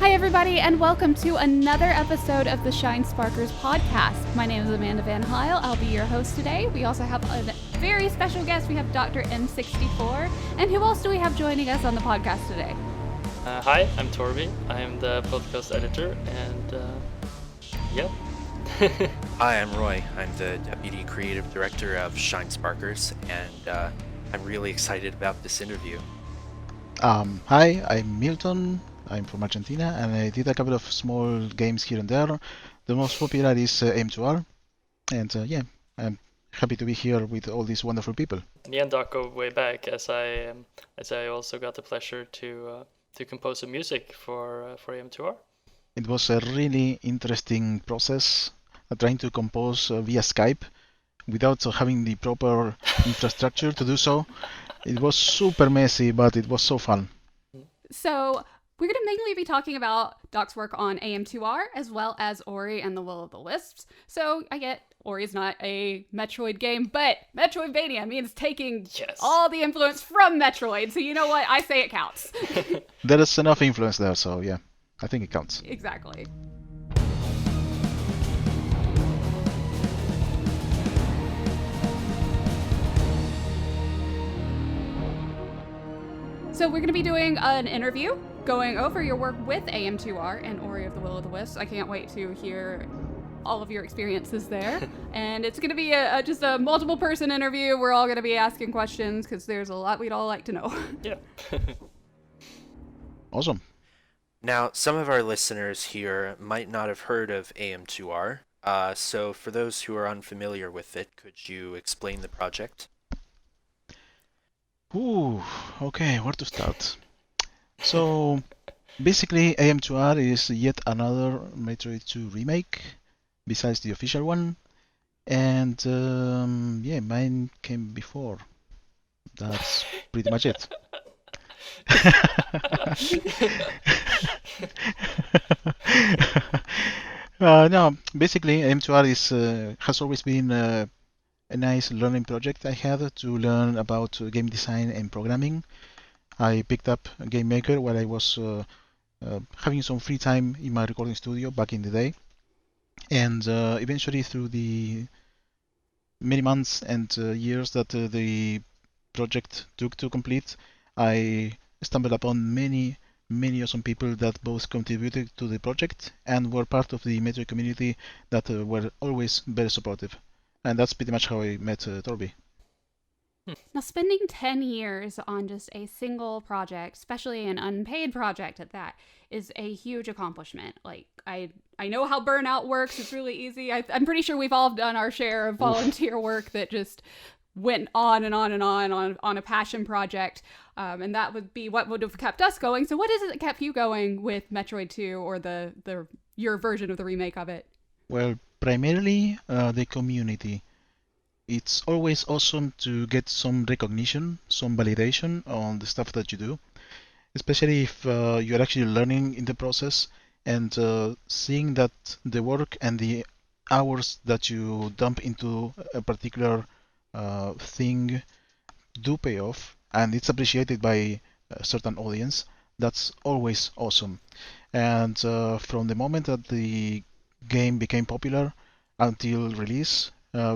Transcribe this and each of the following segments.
Hi, everybody, and welcome to another episode of the Shinesparkers podcast. My name is Amanda Van Heil. I'll be your host today. We also have a very special guest. We have DoctorM64. And who else do we have joining us on the podcast today? Hi, I'm Torby. I'm the podcast editor, and yeah. Hi, I'm Roy. I'm the Deputy Creative Director of Shinesparkers, and I'm really excited about this interview. Hi, I'm Milton. I'm from Argentina, and I did a couple of small games here and there. The most popular is AM2R, and I'm happy to be here with all these wonderful people. Me and Doc go way back, as I also got the pleasure to compose some music for AM2R. It was a really interesting process, trying to compose via Skype without having the proper infrastructure to do so. It was super messy, but it was so fun. So we're going to mainly be talking about Doc's work on AM2R, as well as Ori and the Will of the Wisps. So I get Ori's not a Metroid game, but Metroidvania means taking all the influence from Metroid. So you know what? I say it counts. There is enough influence there, so yeah, I think it counts. Exactly. So we're going to be doing an interview going over your work with AM2R and Ori of the Will of the Wisps. I can't wait to hear all of your experiences there. And it's going to be just a multiple person interview. We're all going to be asking questions because there's a lot we'd all like to know. Yeah. Awesome. Now, some of our listeners here might not have heard of AM2R, so for those who are unfamiliar with it, could you explain the project? Ooh, okay, where to start? So, basically, AM2R is yet another Metroid 2 remake, besides the official one, and mine came before. That's pretty much it. No, basically, AM2R has always been a nice learning project I had to learn about game design and programming. I picked up Game Maker while I was having some free time in my recording studio back in the day. And eventually, through the many months and years that the project took to complete, I stumbled upon many awesome people that both contributed to the project and were part of the Metroid community that were always very supportive. And that's pretty much how I met Torby. Now, spending 10 years on just a single project, especially an unpaid project at that, is a huge accomplishment. Like, I know how burnout works. It's really easy. I'm pretty sure we've all done our share of volunteer work that just went on and on and on a passion project. And that would be what would have kept us going. So what is it that kept you going with Metroid 2 or your version of the remake of it? Well, primarily the community. It's always awesome to get some recognition, some validation on the stuff that you do, especially if you're actually learning in the process and seeing that the work and the hours that you dump into a particular thing do pay off and it's appreciated by a certain audience. That's always awesome. And from the moment that the game became popular until release,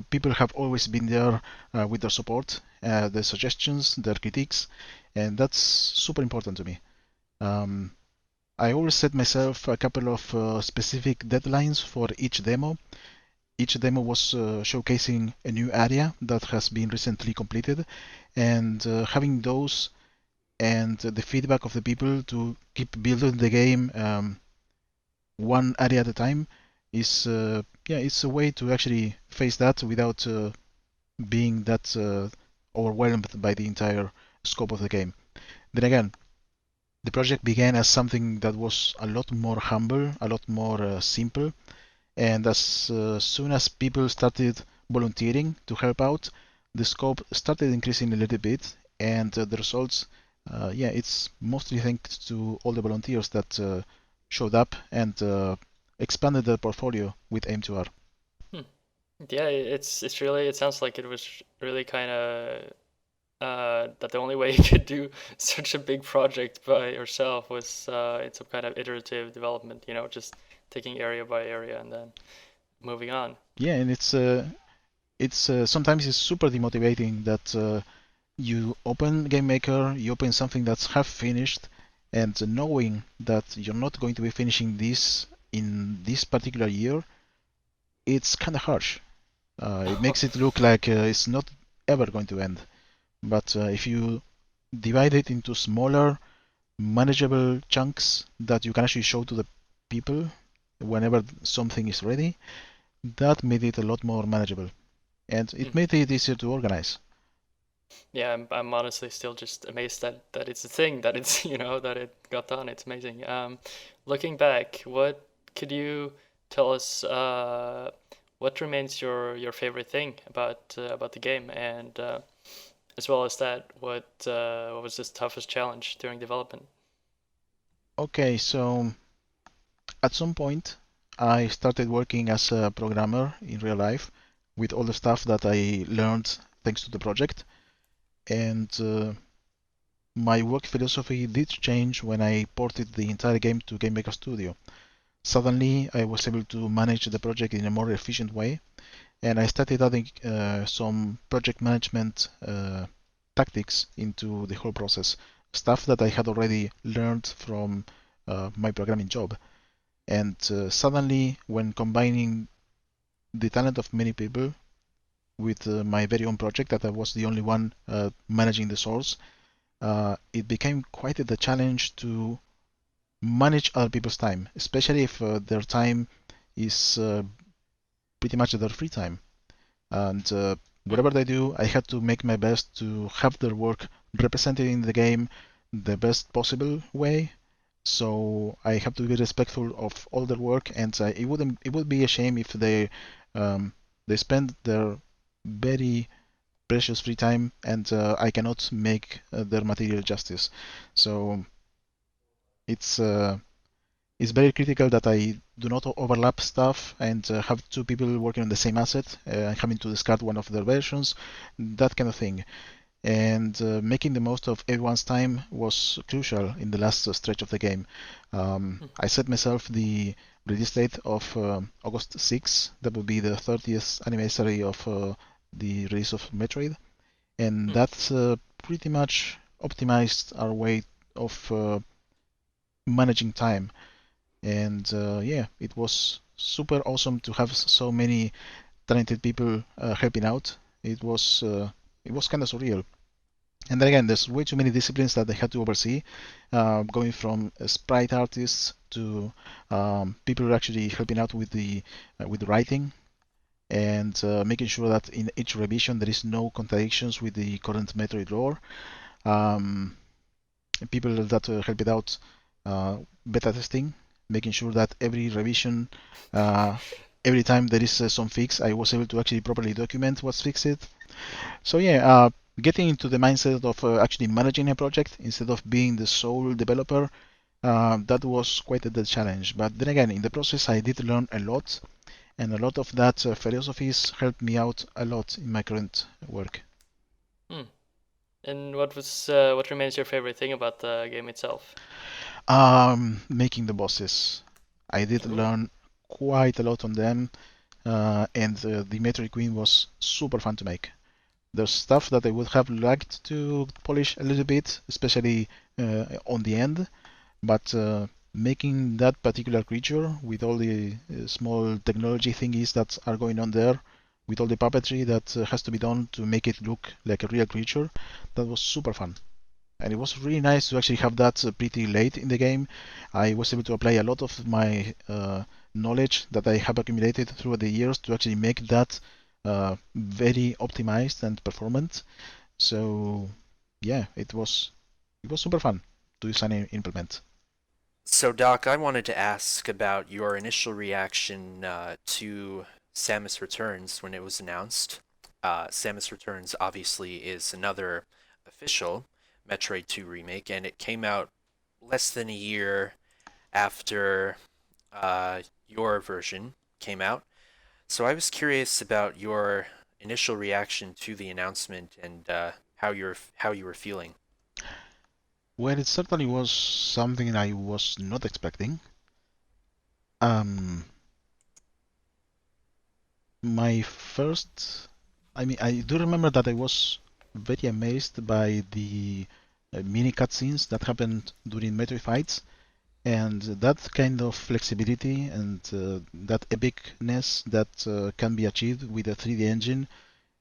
people have always been there with their support, their suggestions, their critiques, and that's super important to me. I always set myself a couple of specific deadlines for each demo. Each demo was showcasing a new area that has been recently completed, and having those and the feedback of the people to keep building the game one area at a time is it's a way to actually face that without being that overwhelmed by the entire scope of the game. Then again, the project began as something that was a lot more humble, a lot more simple, and as soon as people started volunteering to help out, the scope started increasing a little bit, and the results, it's mostly thanks to all the volunteers that showed up and expanded the portfolio with AM2R. Yeah, it sounds like it was really kind of that the only way you could do such a big project by yourself was in some kind of iterative development, just taking area by area and then moving on. Yeah, and it's sometimes it's super demotivating that you open Game Maker, you open something that's half finished, and knowing that you're not going to be finishing this in this particular year, it's kind of harsh. It makes it look like it's not ever going to end. But if you divide it into smaller, manageable chunks that you can actually show to the people whenever something is ready, that made it a lot more manageable. And it made it easier to organize. Yeah, I'm honestly still just amazed that it's a thing, that it's, that it got done. It's amazing. Looking back, what could you tell us, what remains your favorite thing about the game? And as well as that, what was the toughest challenge during development? Okay, so at some point, I started working as a programmer in real life with all the stuff that I learned thanks to the project. And my work philosophy did change when I ported the entire game to Game Maker Studio. Suddenly, I was able to manage the project in a more efficient way, and I started adding some project management tactics into the whole process, stuff that I had already learned from my programming job. And suddenly, when combining the talent of many people with my very own project, that I was the only one managing the source, it became quite a challenge to manage other people's time, especially if their time is pretty much their free time. And whatever they do, I had to make my best to have their work represented in the game the best possible way. So I have to be respectful of all their work, and it would be a shame if they spend their very precious free time and I cannot make their material justice. So it's very critical that I do not overlap stuff and have two people working on the same asset, having to discard one of their versions, that kind of thing. And making the most of everyone's time was crucial in the last stretch of the game. I set myself the release date of August 6th. That would be the 30th anniversary of the release of Metroid. And that's pretty much optimized our way of managing time. And yeah, it was super awesome to have so many talented people helping out. It was kind of surreal. And then again, there's way too many disciplines that they had to oversee, going from sprite artists to people who are actually helping out with the writing and making sure that in each revision there is no contradictions with the current Metroid lore. People that helped out beta testing, making sure that every revision, every time there is some fix, I was able to actually properly document what's fixed. So yeah, getting into the mindset of actually managing a project instead of being the sole developer, that was quite a challenge. But then again, in the process, I did learn a lot, and a lot of that philosophies helped me out a lot in my current work. And what remains your favorite thing about the game itself? Making the bosses. I did learn quite a lot on them, and the Metroid Queen was super fun to make. There's stuff that I would have liked to polish a little bit, especially on the end, but making that particular creature with all the small technology thingies that are going on there, with all the puppetry that has to be done to make it look like a real creature, that was super fun. And it was really nice to actually have that pretty late in the game. I was able to apply a lot of my knowledge that I have accumulated through the years to actually make that very optimized and performant. So yeah, it was super fun to design and implement. So Doc, I wanted to ask about your initial reaction to Samus Returns when it was announced. Samus Returns obviously is another official Metroid 2 remake, and it came out less than a year after your version came out. So I was curious about your initial reaction to the announcement and how you were feeling. Well, it certainly was something I was not expecting. My first, I do remember that I was very amazed by the mini cutscenes that happened during Metroid fights, and that kind of flexibility and that epicness that can be achieved with a 3D engine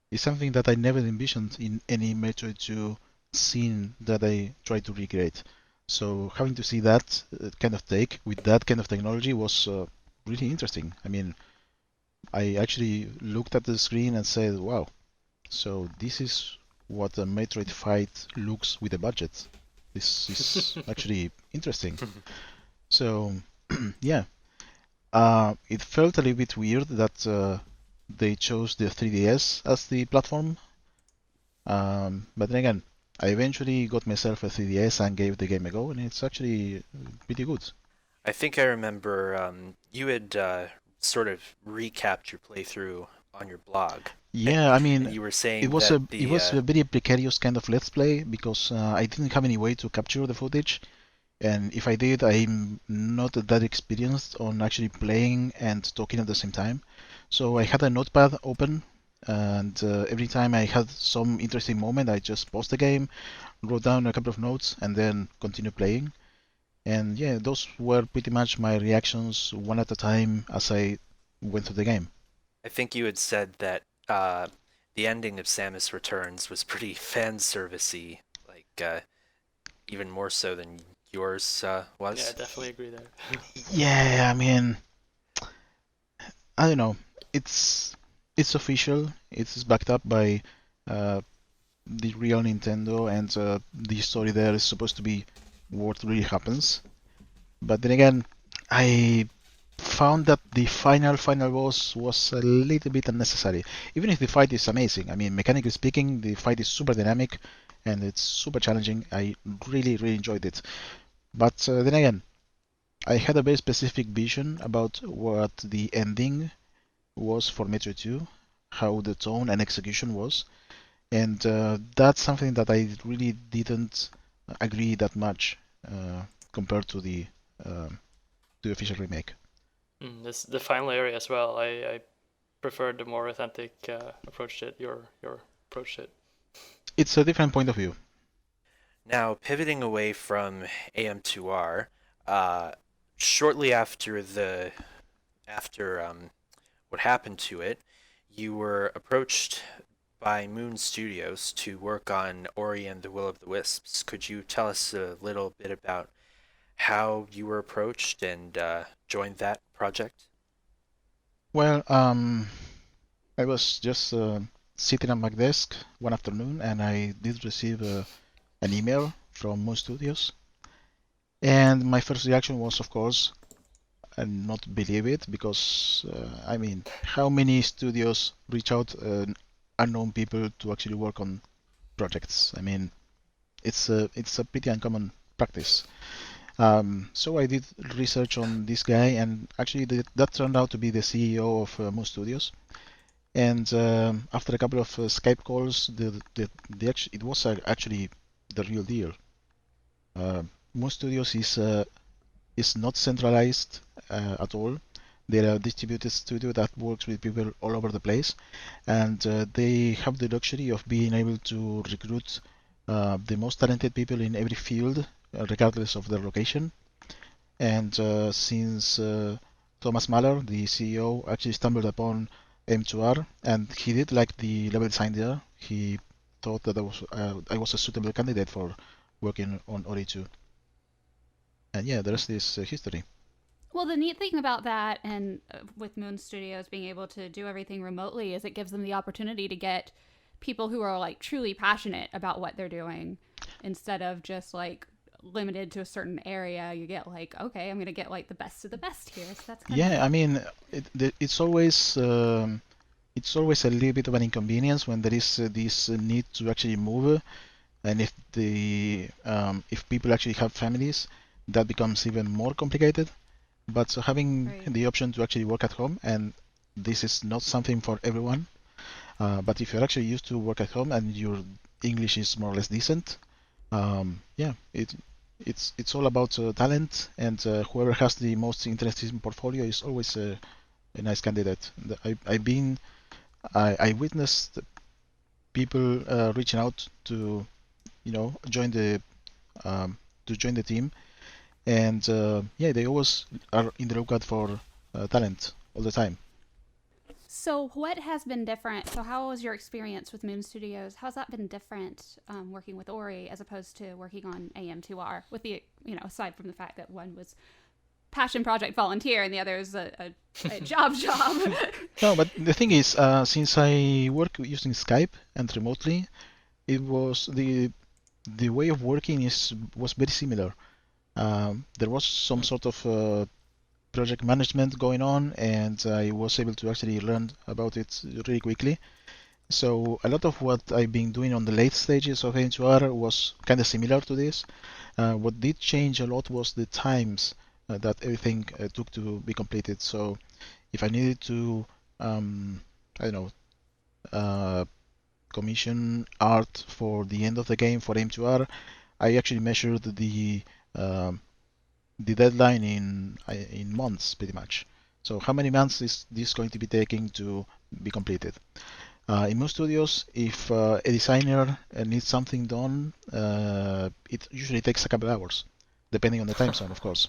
is something that I never envisioned in any Metroid 2 scene that I tried to recreate. So having to see that kind of take with that kind of technology was really interesting. I mean, I actually looked at the screen and said, wow, so this is what a Metroid fight looks with a budget. This is actually interesting. So, yeah, it felt a little bit weird that they chose the 3DS as the platform. But then again, I eventually got myself a 3DS and gave the game a go, and it's actually pretty good. I think I remember you had sort of recapped your playthrough on your blog. Yeah, I mean, You were saying it was that a very precarious kind of let's play because I didn't have any way to capture the footage, and if I did, I'm not that experienced on actually playing and talking at the same time. So I had a notepad open, and every time I had some interesting moment, I just paused the game, wrote down a couple of notes, and then continue playing. And yeah, those were pretty much my reactions one at a time as I went through the game. I think you had said that the ending of Samus Returns was pretty fan servicey, like even more so than yours was. Yeah, I definitely agree there. Yeah, I mean, I don't know. It's official. It's backed up by uh, the real Nintendo, and the story there is supposed to be what really happens. But then again, I found that the final boss was a little bit unnecessary. Even if the fight is amazing, I mean, mechanically speaking, the fight is super dynamic and it's super challenging. I really enjoyed it. But then again, I had a very specific vision about what the ending was for Metroid 2, how the tone and execution was, and that's something that I really didn't agree that much compared to the official remake. This the final area as well. I preferred the more authentic approach to it. Your approach to it. It's a different point of view. Now, pivoting away from AM2R, shortly after what happened to it, you were approached by Moon Studios to work on Ori and the Will of the Wisps. Could you tell us a little bit about how you were approached and joined that project? Well, I was just sitting at my desk one afternoon, and I did receive an email from Moon Studios. And my first reaction was, of course, not believe it, because I mean, how many studios reach out unknown people to actually work on projects? I mean, it's a pretty uncommon practice. So I did research on this guy, and actually that turned out to be the CEO of Moon Studios. And after a couple of Skype calls, it was actually the real deal. Moon Studios is not centralized at all. They're a distributed studio that works with people all over the place, and they have the luxury of being able to recruit the most talented people in every field, regardless of their location. And since Thomas Mahler, the CEO, actually stumbled upon AM2R, and he did like the level design there, he thought that I was a suitable candidate for working on Ori 2. And yeah, the rest is history. Well, the neat thing about that, and with Moon Studios being able to do everything remotely, is it gives them the opportunity to get people who are like truly passionate about what they're doing, instead of just like limited to a certain area. You get like, okay, I'm gonna get like the best of the best here. So that's kind Yeah, of I mean, it's always a little bit of an inconvenience when there is this need to actually move, and if people actually have families, that becomes even more complicated. But so having right. the option to actually work at home, and this is not something for everyone, but if you're actually used to work at home and you're English is more or less decent. Yeah, it's all about talent, and whoever has the most interesting portfolio is always a nice candidate. I witnessed people reaching out to join the team, and yeah, they always are in the lookout for talent all the time. So what has been different? So how was your experience with Moon Studios? How's that been different working with Ori as opposed to working on AM2R? With the aside from the fact that one was passion project volunteer and the other is a job. No, but the thing is, since I work using Skype and remotely, it was the way of working was very similar. There was some sort of project management going on, and I was able to actually learn about it really quickly. So a lot of what I've been doing on the late stages of AM2R was kind of similar to this. What did change a lot was the times that everything took to be completed. So if I needed to, I don't know, commission art for the end of the game for AM2R, I actually measured the deadline in months, pretty much. So how many months is this going to be taking to be completed? In most studios, if a designer needs something done, it usually takes a couple hours, depending on the time zone, of course.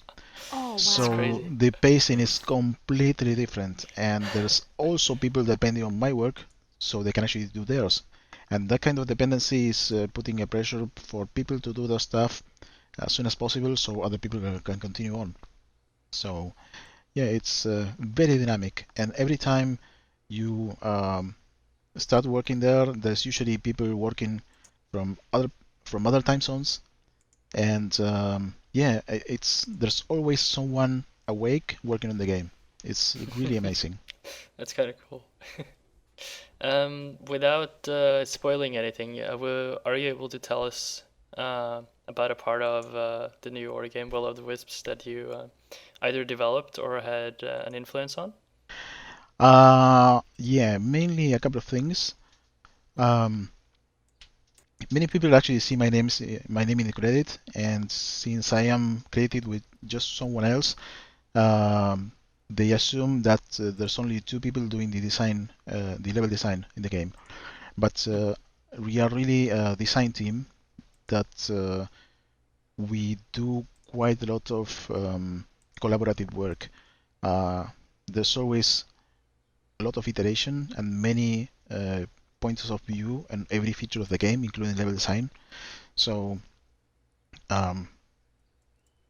Oh, wow. So the pacing is completely different, and there's also people depending on my work, so they can actually do theirs. And that kind of dependency is putting a pressure for people to do their stuff as soon as possible, so other people can continue on. So yeah, it's very dynamic, and every time you start working there, there's usually people working from other time zones, and yeah, there's always someone awake working on the game. It's really amazing. That's kind of cool. Without spoiling anything, are you able to tell us about a part of the new Ori game, Will of the Wisps, that you either developed or had an influence on? Yeah, mainly a couple of things. Many people actually see my name in the credit, and since I am credited with just someone else, they assume that there's only two people doing the level design in the game. But we are really a design team that we do quite a lot of collaborative work. There's always a lot of iteration and many points of view on every feature of the game, including level design. So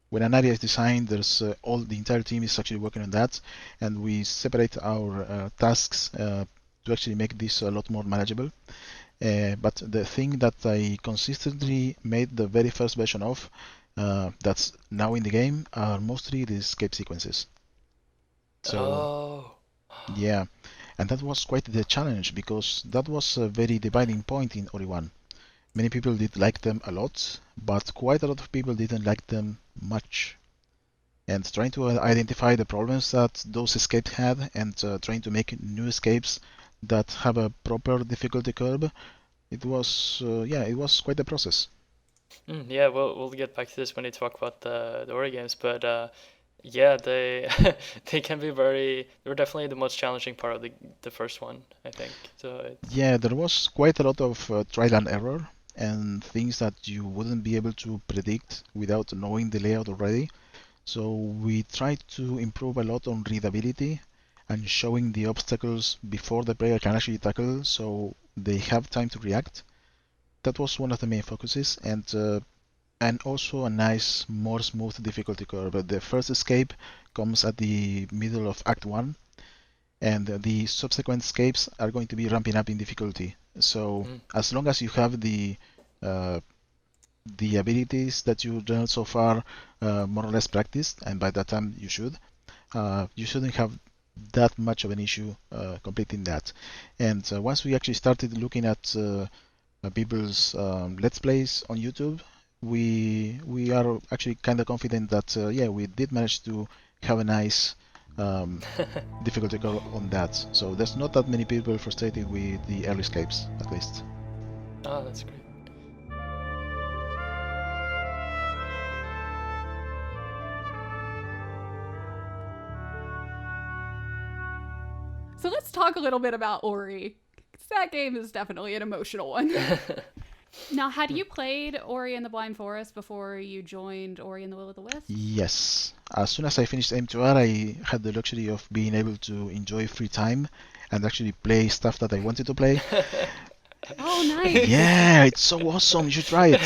when an area is designed, there's the entire team is actually working on that, and we separate our tasks to actually make this a lot more manageable. But the thing that I consistently made the very first version of, that's now in the game, are mostly the escape sequences. So yeah, and that was quite the challenge, because that was a very dividing point in Ori 1. Many people did like them a lot, but quite a lot of people didn't like them much. And trying to identify the problems that those escapes had, and trying to make new escapes that have a proper difficulty curve, it was quite a process. Yeah, we'll get back to this when we talk about the Ori games, but yeah, they they can be they were definitely the most challenging part of the first one, I think. So yeah, there was quite a lot of trial and error and things that you wouldn't be able to predict without knowing the layout already. So we tried to improve a lot on readability and showing the obstacles before the player can actually tackle, so they have time to react. That was one of the main focuses, and also a nice, more smooth difficulty curve. The first escape comes at the middle of Act 1, and the subsequent escapes are going to be ramping up in difficulty. So as long as you have the abilities that you've learned so far more or less practiced, and by that time you shouldn't have that much of an issue completing that. And once we actually started looking at people's Let's Plays on YouTube, we are actually kind of confident that yeah, we did manage to have a nice difficulty curve on that. So there's not that many people frustrated with the early escapes, at least. oh, that's great. talk a little bit about Ori. 'Cause that game is definitely an emotional one. Now, had you played Ori and the Blind Forest before you joined Ori and the Will of the Wisps? Yes. As soon as I finished AM2R, I had the luxury of being able to enjoy free time and actually play stuff that I wanted to play. Oh, nice. Yeah, it's so awesome. You should try it.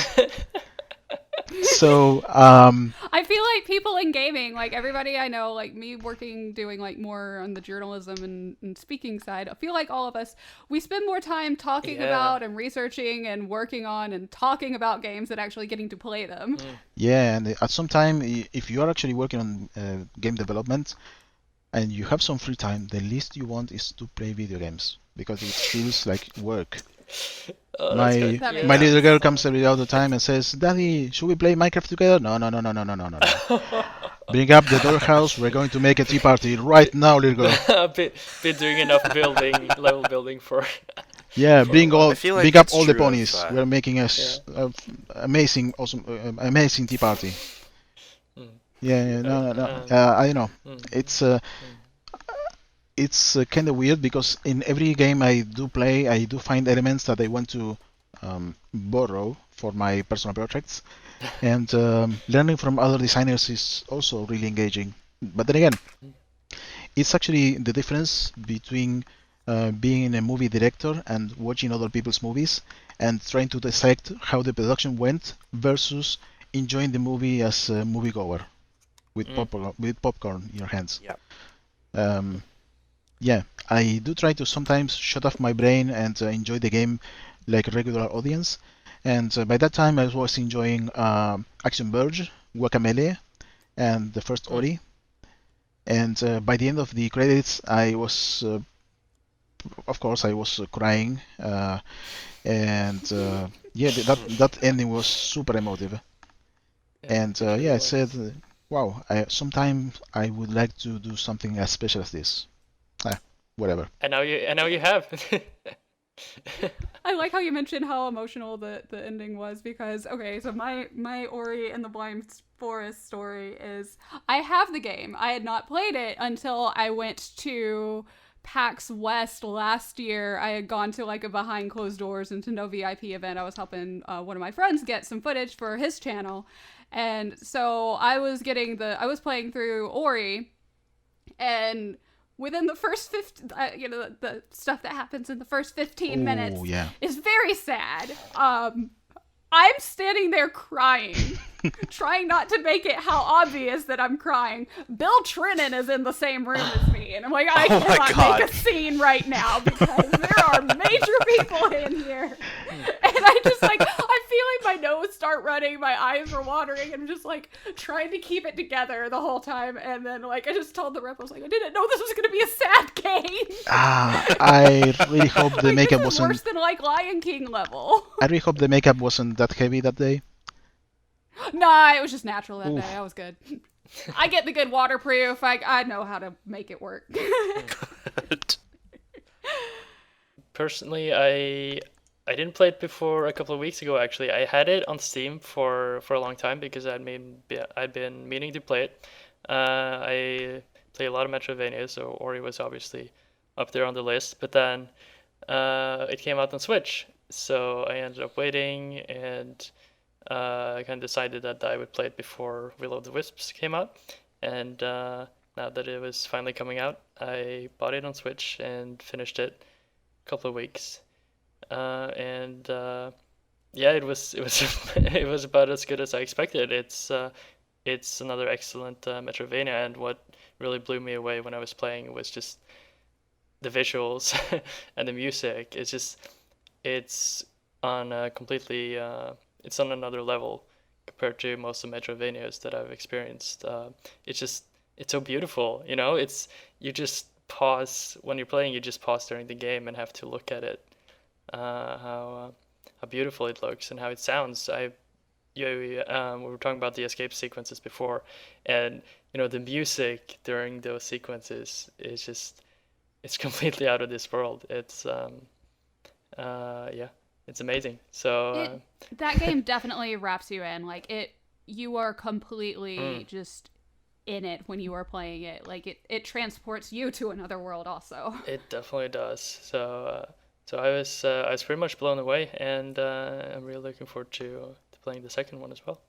So, I feel like people in gaming, like everybody I know, like me working, doing like more on the journalism and speaking side, I feel like all of us, we spend more time talking about and researching and working on and talking about games than actually getting to play them. yeah, and at some time, if you are actually working on game development and you have some free time, the least you want is to play video games because it feels like work. Oh, My that's good. That makes my sense. little girl comes every other time and says, "Daddy, should we play Minecraft together?" No, no, no, no, no, no, no, no, no. Bring up the dollhouse. We're going to make a tea party right now, little girl. I've been doing enough level building for. Yeah, bring all, I feel like bring up it's all the true of, ponies. We're making a amazing, awesome, amazing tea party. Yeah, no, no, no. I know. It's kind of weird because in every game I do play, I do find elements that I want to borrow for my personal projects, and learning from other designers is also really engaging. But then again, it's actually the difference between being a movie director and watching other people's movies and trying to dissect how the production went versus enjoying the movie as a moviegoer with popcorn in your hands. Yeah. Yeah, I do try to sometimes shut off my brain and enjoy the game like a regular audience. And by that time, I was enjoying Action Verge, Guacamelee, and the first Ori. And by the end of the credits, I was, of course, I was crying. And yeah, that ending was super emotive. And yeah, I said, wow, sometimes I would like to do something as special as this. Whatever. And now you have. I like how you mentioned how emotional the ending was because, okay, so my Ori and the Blind Forest story is I have the game. I had not played it until I went to PAX West last year. I had gone to like a behind closed doors Nintendo VIP event. I was helping one of my friends get some footage for his channel. And so I was playing through Ori, and within the first 15, the stuff that happens in the first 15 minutes is very sad. I'm standing there crying, trying not to make it how obvious that I'm crying. Bill Trinan is in the same room as me, and I'm like, I cannot make a scene right now because there are major people in here. And I just like, I'm feeling my nose start running, my eyes are watering, and I'm just like trying to keep it together the whole time. And then like, I just told the rep, I was like, I didn't know this was going to be a sad game. I really hope the like, makeup this is wasn't worse than like Lion King level. I really hope the makeup wasn't that heavy that day. Nah, it was just natural that day. I was good. I get the good waterproof. I know how to make it work. Personally, I didn't play it before a couple of weeks ago. Actually, I had it on Steam for a long time because I'd been meaning to play it. I play a lot of Metroidvania, so Ori was obviously up there on the list. But then it came out on Switch, so I ended up waiting and I kind of decided that I would play it before Will of the Wisps came out. And now that it was finally coming out, I bought it on Switch and finished it a couple of weeks. Yeah, it was it was about as good as I expected. It's another excellent Metroidvania, and what really blew me away when I was playing was just the visuals and the music. It's on a completely it's on another level compared to most of the Metroidvanias that I've experienced. It's so beautiful, you know. You just pause when you're playing. You just pause during the game and have to look at it. How beautiful it looks and how it sounds. We were talking about the escape sequences before, and the music during those sequences is it's completely out of this world. It's it's amazing. So that game definitely wraps you in. Like you are completely just in it when you are playing it. Like it transports you to another world also. It definitely does. So I was pretty much blown away, and I'm really looking forward to playing the second one as well.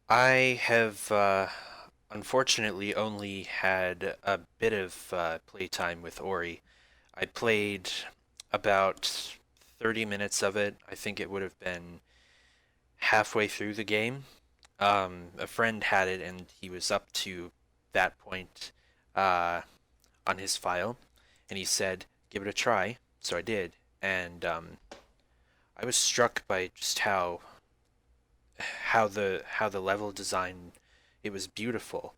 I have unfortunately only had a bit of playtime with Ori. I played about 30 minutes of it. I think it would have been halfway through the game. A friend had it, and he was up to that point on his file, and he said, "Give it a try." So I did, and I was struck by just how the level design, it was beautiful.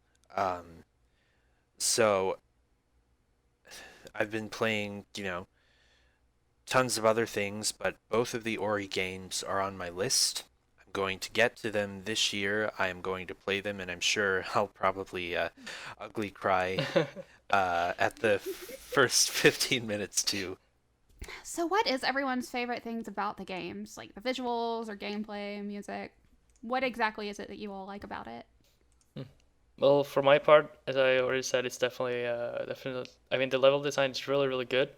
So I've been playing, tons of other things, but both of the Ori games are on my list. I'm going to get to them this year. I am going to play them, and I'm sure I'll probably ugly cry at the first 15 minutes too. So what is everyone's favorite things about the games? Like the visuals or gameplay, music? What exactly is it that you all like about it? Well, for my part, as I already said, it's definitely. I mean, the level design is really, really good,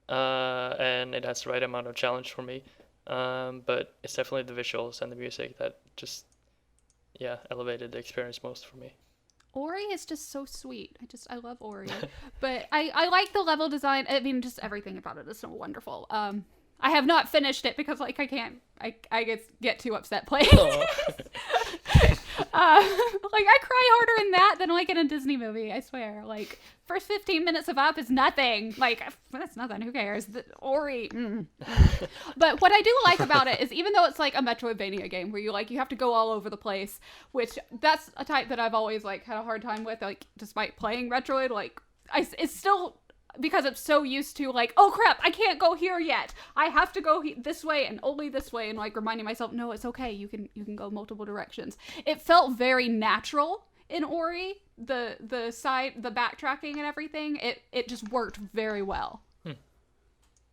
and it has the right amount of challenge for me. But it's definitely the visuals and the music that just, yeah, elevated the experience most for me. Ori is just so sweet. I love Ori. But I like the level design. I mean, just everything about it is so wonderful. I have not finished it because like I get too upset playing. Like I cry harder in that than like in a Disney movie, I swear. Like first 15 minutes of Up is nothing. Like that's nothing. Who cares? Ori. But what I do like about it is even though it's like a Metroidvania game where you have to go all over the place, which that's a type that I've always like had a hard time with. Like despite playing Metroid, like it's still, because I'm so used to like, oh crap, I can't go here yet. I have to go this way and only this way, and like reminding myself, no, it's okay. You can go multiple directions. It felt very natural in Ori. The backtracking and everything. It just worked very well.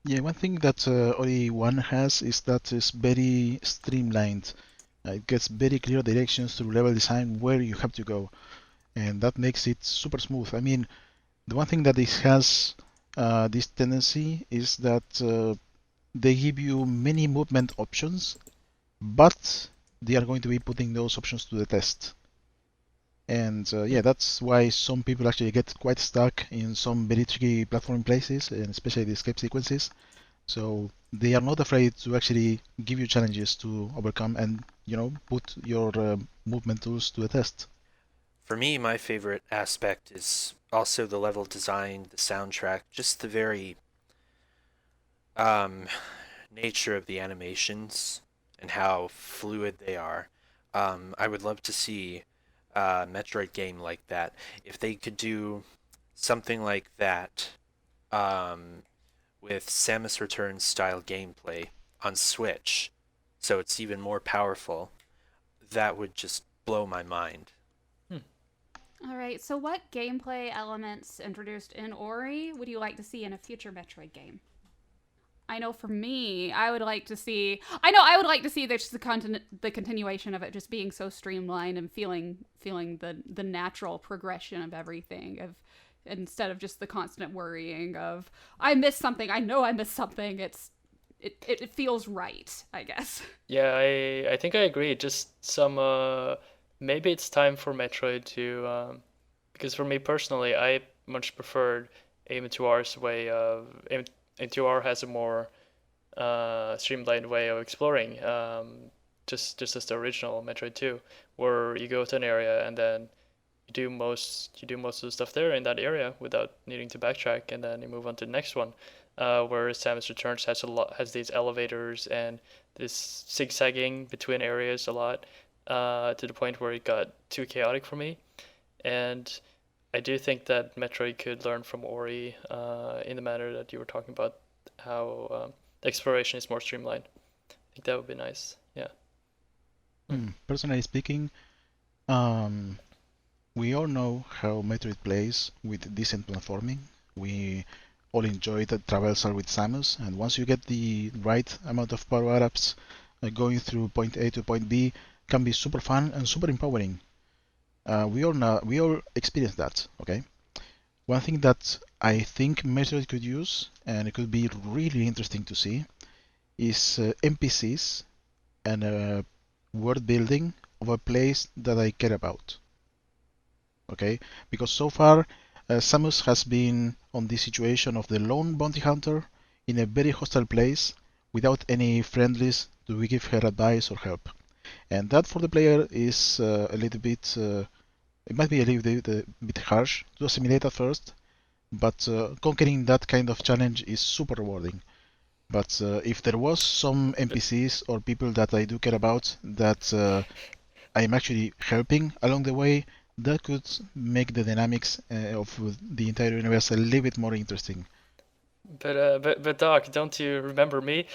Yeah, one thing that Ori 1 has is that it's very streamlined. It gets very clear directions through level design where you have to go, and that makes it super smooth. I mean, the one thing that it has this tendency is that they give you many movement options, but they are going to be putting those options to the test. And yeah, that's why some people actually get quite stuck in some very tricky platforming places, and especially the escape sequences. So they are not afraid to actually give you challenges to overcome and, put your movement tools to the test. For me, my favorite aspect is also the level design, the soundtrack, just the very nature of the animations and how fluid they are. I would love to see a Metroid game like that. If they could do something like that with Samus Returns style gameplay on Switch, so it's even more powerful, that would just blow my mind. All right, so what gameplay elements introduced in Ori would you like to see in a future Metroid game? I know for me, I would like to see there's the continuation of it just being so streamlined and feeling the natural progression of everything, instead of just the constant worrying of I missed something. I know I missed something. It feels right, I guess. Yeah, I think I agree. Just some maybe it's time for Metroid to because for me personally, I much preferred AM2R's way of AM2R has a more streamlined way of exploring, just as the original Metroid 2, where you go to an area and then you do most of the stuff there in that area without needing to backtrack, and then you move on to the next one. Whereas Samus Returns has these elevators and this zigzagging between areas a lot, to the point where it got too chaotic for me. And I do think that Metroid could learn from Ori in the manner that you were talking about, how the exploration is more streamlined. I think that would be nice. Yeah. Personally speaking, we all know how Metroid plays with decent platforming. We all enjoy the traversal with Samus, and once you get the right amount of power-ups, going through point A to point B can be super fun and super empowering. we all experience that. Okay. One thing that I think Metroid could use, and it could be really interesting to see, is NPCs and world building of a place that I care about. Okay, because so far Samus has been on the situation of the lone bounty hunter in a very hostile place without any friendlies to give her advice or help, and that for the player is a little bit. It might be a little bit harsh to assimilate at first, but conquering that kind of challenge is super rewarding. But if there was some NPCs or people that I do care about that I'm actually helping along the way, that could make the dynamics of the entire universe a little bit more interesting. But Doc, don't you remember me?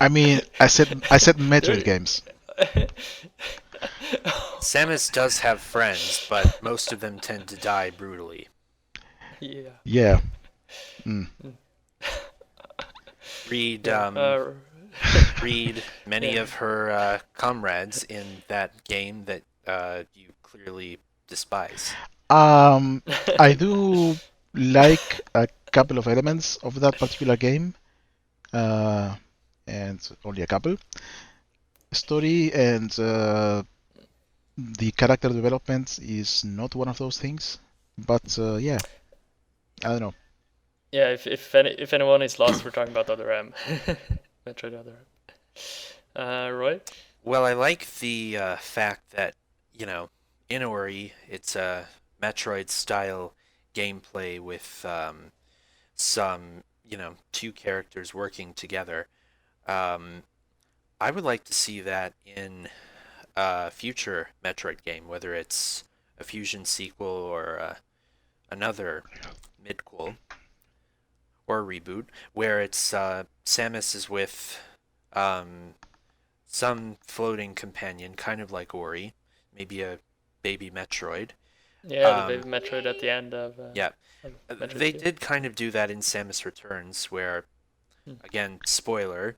I mean, I said Metroid games. Samus does have friends, but most of them tend to die brutally. Yeah. Yeah. Mm. Read many Yeah. of her comrades in that game that you clearly despise. I do like a couple of elements of that particular game, and only a couple. Story and the character development is not one of those things, but yeah, I don't know. Yeah, if anyone is lost, we're talking about Other M. Metroid Other M. Roy? Well, I like the fact that, in Ori, it's a Metroid-style gameplay with some, two characters working together. I would like to see that in a future Metroid game, whether it's a Fusion sequel or another midquel or a reboot, where it's Samus is with some floating companion, kind of like Ori, maybe a baby Metroid. Yeah, the baby Metroid at the end of Yeah, of Metroid they 2. did kind of do that in Samus Returns, where, Hmm. again, spoiler,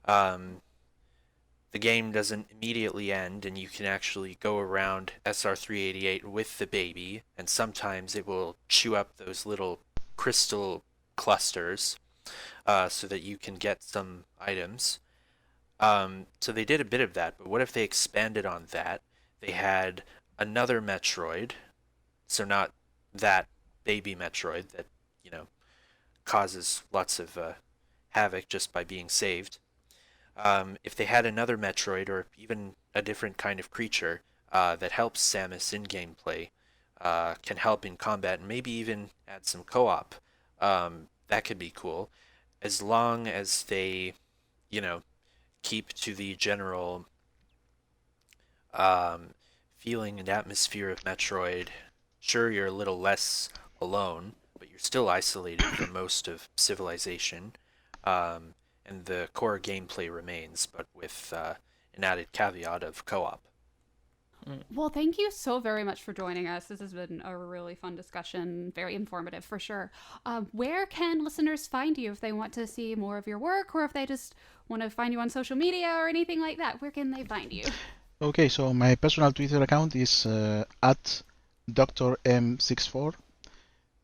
the game doesn't immediately end, and you can actually go around SR388 with the baby, and sometimes it will chew up those little crystal clusters so that you can get some items. So they did a bit of that, but what if they expanded on that? They had another Metroid, so not that baby Metroid that, causes lots of havoc just by being saved. If they had another Metroid or even a different kind of creature that helps Samus in gameplay, can help in combat, and maybe even add some co-op, that could be cool. As long as they, keep to the general feeling and atmosphere of Metroid. Sure, you're a little less alone, but you're still isolated from most of civilization. And the core gameplay remains, but with an added caveat of co-op. Well, thank you so very much for joining us. This has been a really fun discussion, very informative for sure. Where can listeners find you if they want to see more of your work, or if they just want to find you on social media or anything like that? Where can they find you? Okay, so my personal Twitter account is at DoctorM64.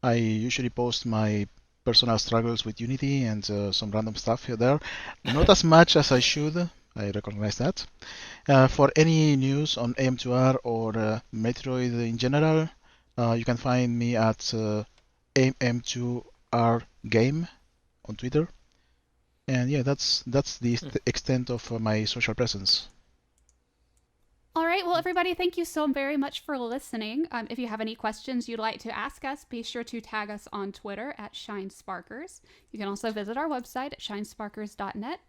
I usually post my personal struggles with Unity and some random stuff here there. Not as much as I should, I recognize that. For any news on AM2R or Metroid in general, you can find me at AM2R Game on Twitter. And yeah, that's the extent of my social presence. All right. Well, everybody, thank you so very much for listening. If you have any questions you'd like to ask us, be sure to tag us on Twitter at Shinesparkers. You can also visit our website at shinesparkers.net.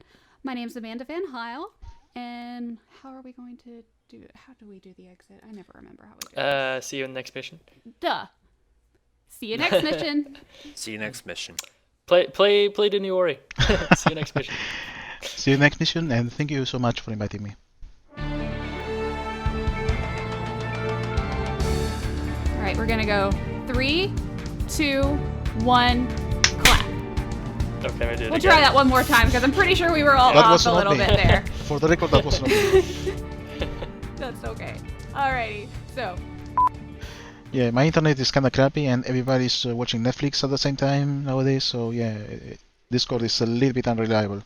My name's Amanda Van Heil. And how are we going to do it? How do we do the exit? I never remember how we do it. See you in the next mission. Duh. See you next mission. See you next mission. Play the new Ori. See you next mission. See you next mission, and thank you so much for inviting me. All right, we're going to go 3, 2, 1, clap. Okay, we do it We'll again. try that one more time because I'm pretty sure we were all That off was a not little me. bit there. For the record, that was not me. That's okay. Alrighty. So, Yeah, my internet is kind of crappy, and everybody's watching Netflix at the same time nowadays. So yeah, Discord is a little bit unreliable.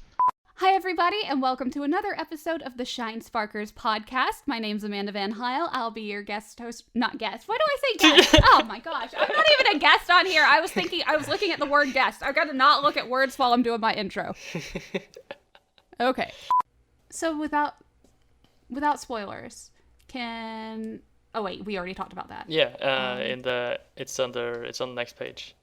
hi everybody, and welcome to another episode of the Shinesparkers podcast. My name's Amanda Van Heil. I'll be your guest host. Not guest. Why do I say guest? Oh my gosh, I'm not even a guest on here. I was looking at the word guest. I've got to not look at words while I'm doing my intro. Okay. So without spoilers, oh wait, we already talked about that. Yeah, it's on the next page.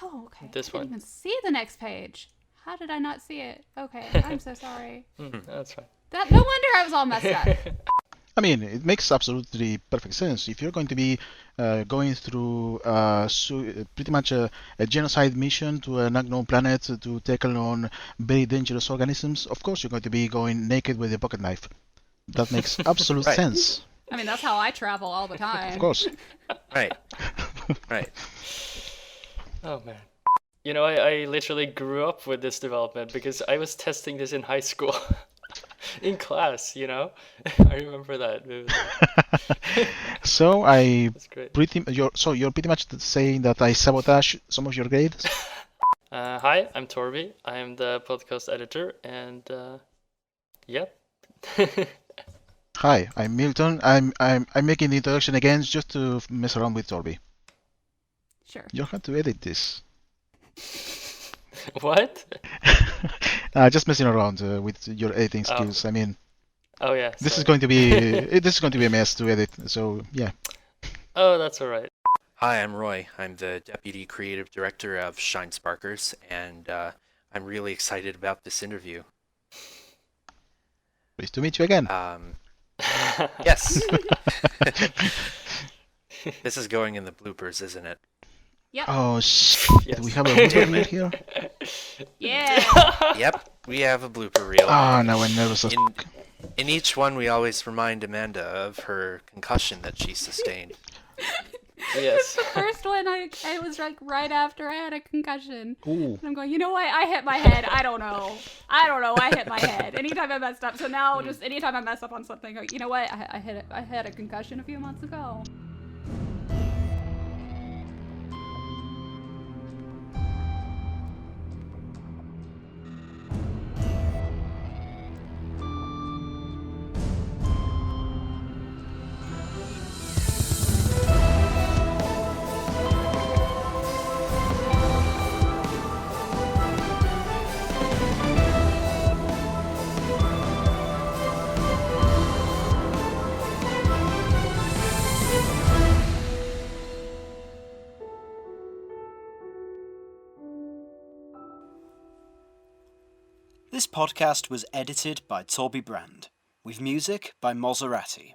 Oh, okay. This I didn't one. even see the next page. How did I not see it? Okay, I'm so sorry. That's fine. No wonder I was all messed up. I mean, it makes absolutely perfect sense. If you're going to be going through pretty much a genocide mission to an unknown planet to tackle on very dangerous organisms, of course you're going to be going naked with a pocket knife. That makes absolute Right. sense. I mean, that's how I travel all the time. Of course. Right. Right. Oh man. You know, I literally grew up with this development because I was testing this in high school. In class, you know? I remember that. It was, So that's great. you're pretty much saying that I sabotage some of your grades? Hi, I'm Torby. I'm the podcast editor, and yep. Hi, I'm Milton. I'm making the introduction again just to mess around with Torby. Sure. You'll have to edit this. What? Just messing around with your editing skills. I mean, Oh yeah. this is sorry. going to be a mess to edit. So yeah. Oh, that's all right. Hi, I'm Roy. I'm the Deputy Creative Director of Shinesparkers, and I'm really excited about this interview. Pleased to meet you again. Yes. This is going in the bloopers, isn't it? Yep. Oh Yes. do we have a blooper reel here? Yeah. Yep, we have a blooper reel. Ah, now I'm nervous. In each one, we always remind Amanda of her concussion that she sustained. Yes. The first one, I was like right after I had a concussion. Ooh. And I'm going, you know what? I hit my head. I don't know. I hit my head. Anytime I messed up. So now, just anytime I mess up on something, I go, you know what? I had a concussion a few months ago. This podcast was edited by Torby Brand, with music by Maserati.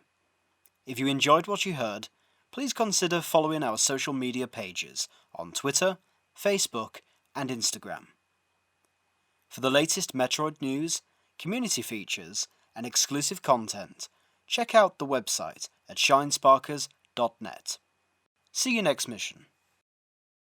If you enjoyed what you heard, please consider following our social media pages on Twitter, Facebook, and Instagram. For the latest Metroid news, community features, and exclusive content, check out the website at shinesparkers.net. See you next mission.